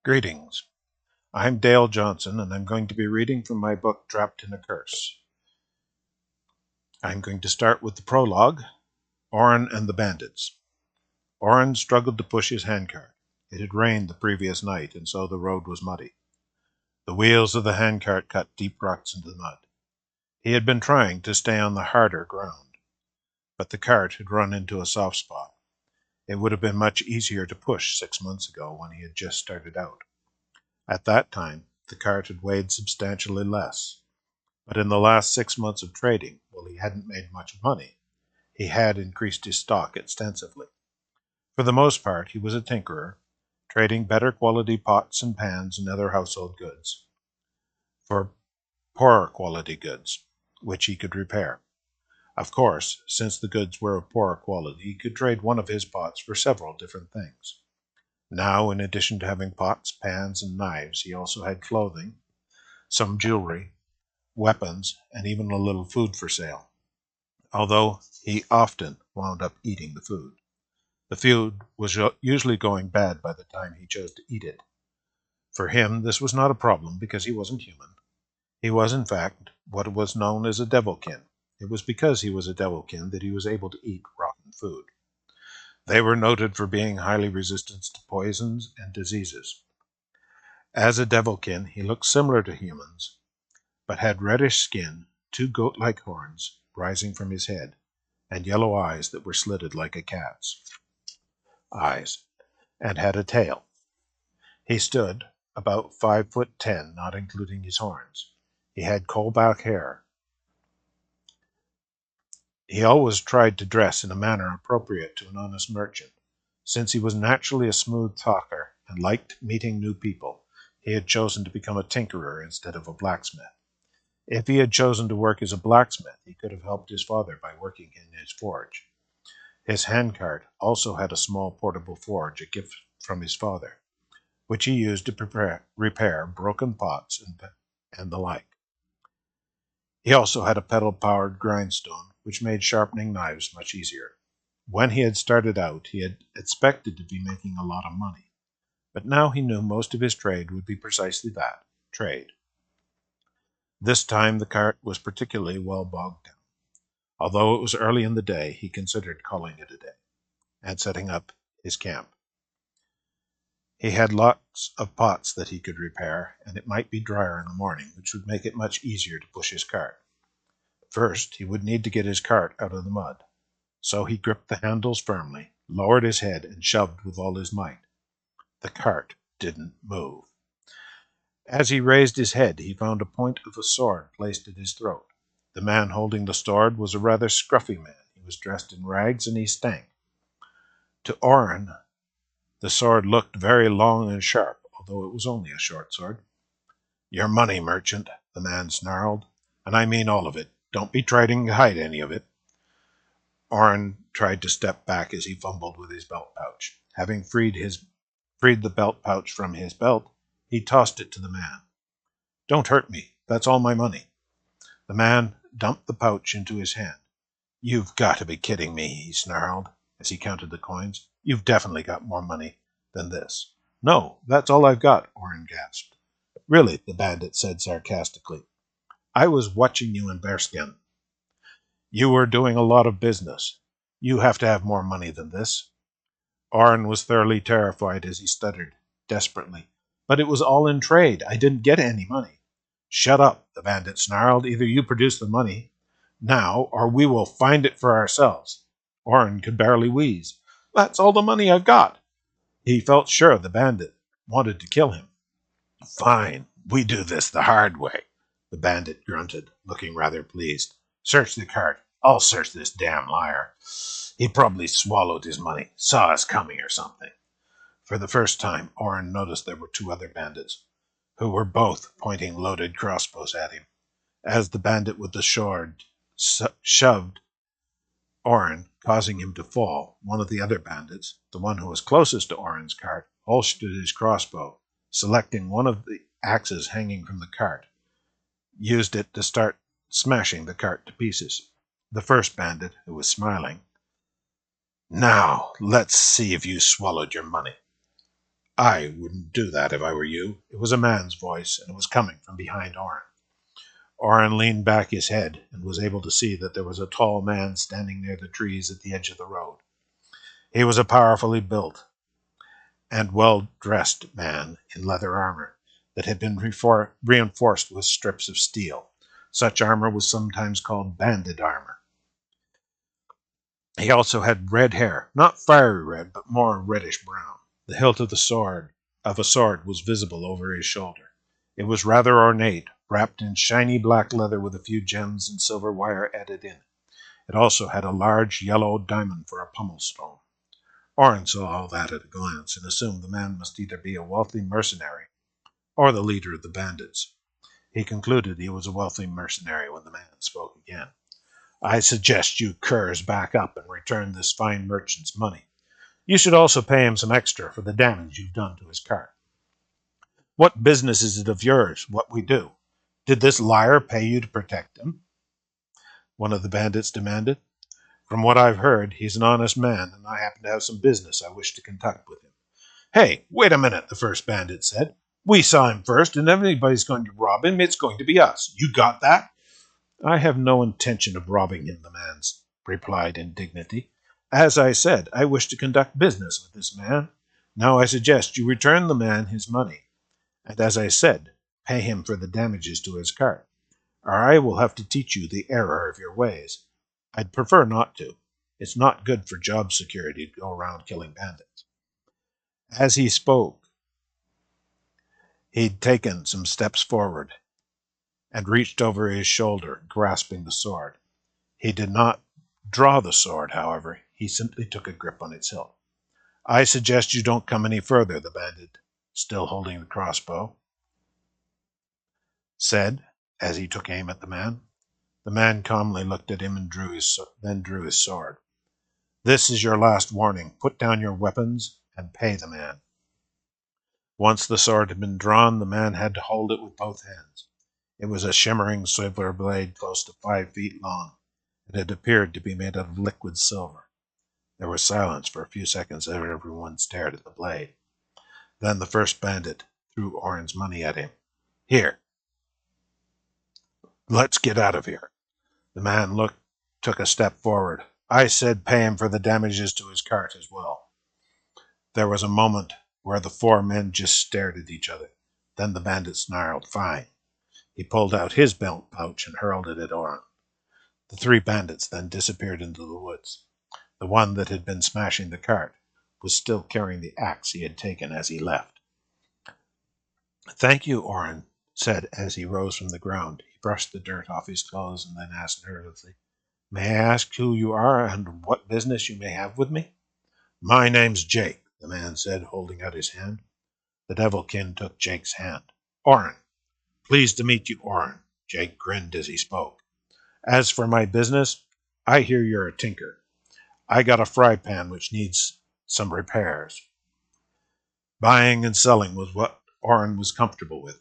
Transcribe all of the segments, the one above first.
Greetings. I'm Dale Johnson, and I'm going to be reading from my book, Trapped in a Curse. I'm going to start with the prologue, Oren and the Bandits. Oren struggled to push his handcart. It had rained the previous night, and so the road was muddy. The wheels of the handcart cut deep ruts into the mud. He had been trying to stay on the harder ground, but the cart had run into a soft spot. It would have been much easier to push 6 months ago when he had just started out. At that time, the cart had weighed substantially less. But in the last 6 months of trading, while he hadn't made much money, he had increased his stock extensively. For the most part, he was a tinkerer, trading better quality pots and pans and other household goods for poorer quality goods, which he could repair. Of course, since the goods were of poorer quality, he could trade one of his pots for several different things. Now, in addition to having pots, pans, and knives, he also had clothing, some jewelry, weapons, and even a little food for sale, although he often wound up eating the food. The food was usually going bad by the time he chose to eat it. For him, this was not a problem because he wasn't human. He was, in fact, what was known as a devilkin. It was because he was a devilkin that he was able to eat rotten food. They were noted for being highly resistant to poisons and diseases. As a devilkin, he looked similar to humans, but had reddish skin, two goat-like horns rising from his head, and yellow eyes that were slitted like a cat's eyes, and had a tail. He stood about 5'10", not including his horns. He had coal-black hair. He always tried to dress in a manner appropriate to an honest merchant. Since he was naturally a smooth talker and liked meeting new people, he had chosen to become a tinkerer instead of a blacksmith. If he had chosen to work as a blacksmith, he could have helped his father by working in his forge. His handcart also had a small portable forge, a gift from his father, which he used to repair broken pots and the like. He also had a pedal-powered grindstone, which made sharpening knives much easier. When he had started out, he had expected to be making a lot of money, but now he knew most of his trade would be precisely that, trade. This time the cart was particularly well bogged down. Although it was early in the day, he considered calling it a day and setting up his camp. He had lots of pots that he could repair, and it might be drier in the morning, which would make it much easier to push his cart. First, he would need to get his cart out of the mud. So he gripped the handles firmly, lowered his head, and shoved with all his might. The cart didn't move. As he raised his head, he found a point of a sword placed at his throat. The man holding the sword was a rather scruffy man. He was dressed in rags, and he stank. To Oren, the sword looked very long and sharp, although it was only a short sword. "Your money, merchant," the man snarled, "and I mean all of it. Don't be trying to hide any of it." Oren tried to step back as he fumbled with his belt pouch. Having freed the belt pouch from his belt, he tossed it to the man. "Don't hurt me. That's all my money." The man dumped the pouch into his hand. "You've got to be kidding me," he snarled as he counted the coins. "You've definitely got more money than this." "No, that's all I've got," Oren gasped. "Really," the bandit said sarcastically. "I was watching you in bearskin. You were doing a lot of business. You have to have more money than this." Oren was thoroughly terrified as he stuttered desperately. "But it was all in trade. I didn't get any money." "Shut up," the bandit snarled. "Either you produce the money now, or we will find it for ourselves." Oren could barely wheeze. "That's all the money I've got." He felt sure the bandit wanted to kill him. "Fine, we do this the hard way," the bandit grunted, looking rather pleased. "Search the cart. I'll search this damn liar. He probably swallowed his money, saw us coming or something." For the first time, Oren noticed there were two other bandits, who were both pointing loaded crossbows at him. As the bandit with the sword shoved Oren, causing him to fall, one of the other bandits, the one who was closest to Oren's cart, holstered his crossbow, selecting one of the axes hanging from the cart, used it to start smashing the cart to pieces. The first bandit, who was smiling, "Now, let's see if you swallowed your money." I wouldn't do that if I were you. It was a man's voice, and it was coming from behind Oren. Oren leaned back his head and was able to see that there was a tall man standing near the trees at the edge of the road. He was a powerfully built and well-dressed man in leather armor that had been reinforced with strips of steel. Such armor was sometimes called bandit armor. He also had red hair, not fiery red, but more reddish-brown. The hilt of a sword was visible over his shoulder. It was rather ornate, wrapped in shiny black leather with a few gems and silver wire added in. It also had a large yellow diamond for a pummel stone. Oren saw all that at a glance and assumed the man must either be a wealthy mercenary or the leader of the bandits. He concluded he was a wealthy mercenary when the man spoke again. I suggest you curs back up and return this fine merchant's money. You should also pay him some extra for the damage you've done to his cart. What business is it of yours, what we do? Did this liar pay you to protect him? One of the bandits demanded. From what I've heard, he's an honest man, and I happen to have some business I wish to conduct with him. Hey, wait a minute, the first bandit said. We saw him first, and if anybody's going to rob him, it's going to be us. You got that? I have no intention of robbing him, the man replied in dignity. As I said, I wish to conduct business with this man. Now I suggest you return the man his money, and as I said, pay him for the damages to his cart, or I will have to teach you the error of your ways. I'd prefer not to. It's not good for job security to go around killing bandits. As he spoke, he'd taken some steps forward and reached over his shoulder, grasping the sword. He did not draw the sword, however. He simply took a grip on its hilt. I suggest you don't come any further, the bandit, still holding the crossbow, said as he took aim at the man. The man calmly looked at him and then drew his sword. This is your last warning. Put down your weapons and pay the man. Once the sword had been drawn, the man had to hold it with both hands. It was a shimmering silver blade close to 5 feet long, and it appeared to be made out of liquid silver. There was silence for a few seconds as everyone stared at the blade. Then the first bandit threw Oren's money at him. Here. Let's get out of here. The man took a step forward. I said pay him for the damages to his cart as well. There was a moment where the 4 men just stared at each other. Then the bandit snarled, Fine. He pulled out his belt pouch and hurled it at Oren. The 3 bandits then disappeared into the woods. The one that had been smashing the cart was still carrying the axe he had taken as he left. Thank you, Oren said as he rose from the ground. He brushed the dirt off his clothes and then asked nervously, May I ask who you are and what business you may have with me? My name's Jake, the man said, holding out his hand. The Devilkin took Jake's hand. Oren. Pleased to meet you, Oren. Jake grinned as he spoke. As for my business, I hear you're a tinker. I got a fry pan which needs some repairs. Buying and selling was what Oren was comfortable with.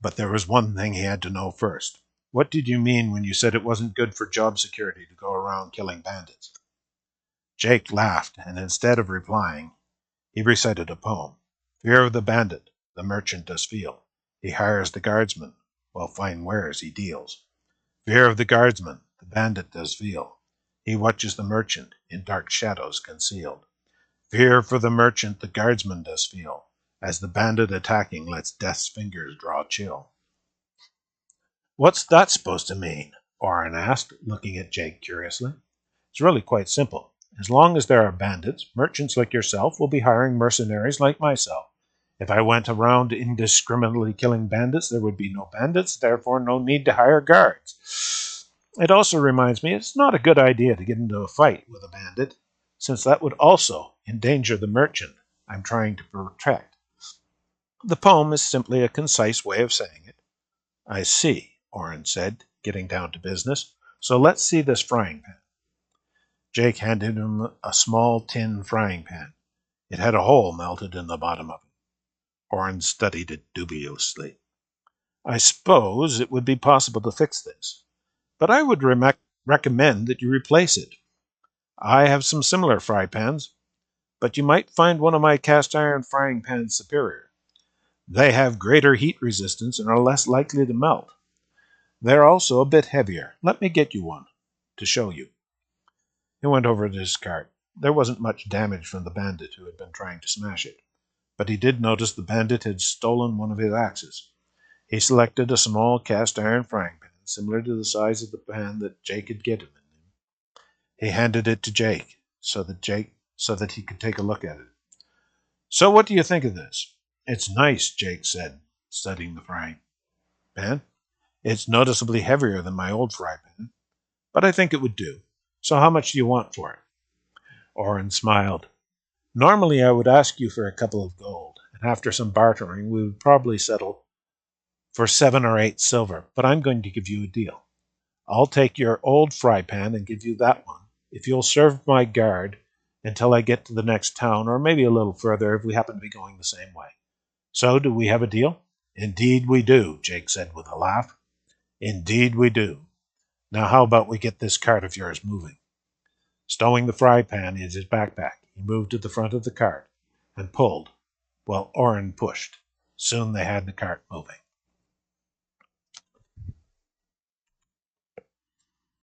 But there was one thing he had to know first. What did you mean when you said it wasn't good for job security to go around killing bandits? Jake laughed, and instead of replying, he recited a poem. Fear of the bandit, the merchant does feel. He hires the guardsman, while fine wares he deals. Fear of the guardsman, the bandit does feel. He watches the merchant, in dark shadows concealed. Fear for the merchant the guardsman does feel, as the bandit attacking lets death's fingers draw chill. What's that supposed to mean? Oren asked, looking at Jake curiously. It's really quite simple. As long as there are bandits, merchants like yourself will be hiring mercenaries like myself. If I went around indiscriminately killing bandits, there would be no bandits, therefore no need to hire guards. It also reminds me it's not a good idea to get into a fight with a bandit, since that would also endanger the merchant I'm trying to protect. The poem is simply a concise way of saying it. I see, Oren said, getting down to business. So let's see this frying pan. Jake handed him a small tin frying pan. It had a hole melted in the bottom of it. Oren studied it dubiously. I suppose it would be possible to fix this, but I would recommend that you replace it. I have some similar fry pans. but you might find one of my cast iron frying pans superior. They have greater heat resistance and are less likely to melt. They're also a bit heavier. Let me get you one to show you." He went over to his cart. There wasn't much damage from the bandit who had been trying to smash it, but he did notice the bandit had stolen one of his axes. He selected a small cast iron frying pan, similar to the size of the pan that Jake had given him. He handed it to Jake so that he could take a look at it. "So what do you think of this?" "It's nice," Jake said, studying the frying pan. "It's noticeably heavier than my old fry pan, but I think it would do. So how much do you want for it?" Oren smiled. "Normally I would ask you for a couple of gold, and after some bartering we would probably settle for 7 or 8 silver, but I'm going to give you a deal. I'll take your old fry pan and give you that one if you'll serve my guard until I get to the next town, or maybe a little further if we happen to be going the same way. So, do we have a deal?" "Indeed we do," Jake said with a laugh. "Indeed we do. Now how about we get this cart of yours moving?" Stowing the fry pan in his backpack, he moved to the front of the cart and pulled while Oren pushed. Soon they had the cart moving.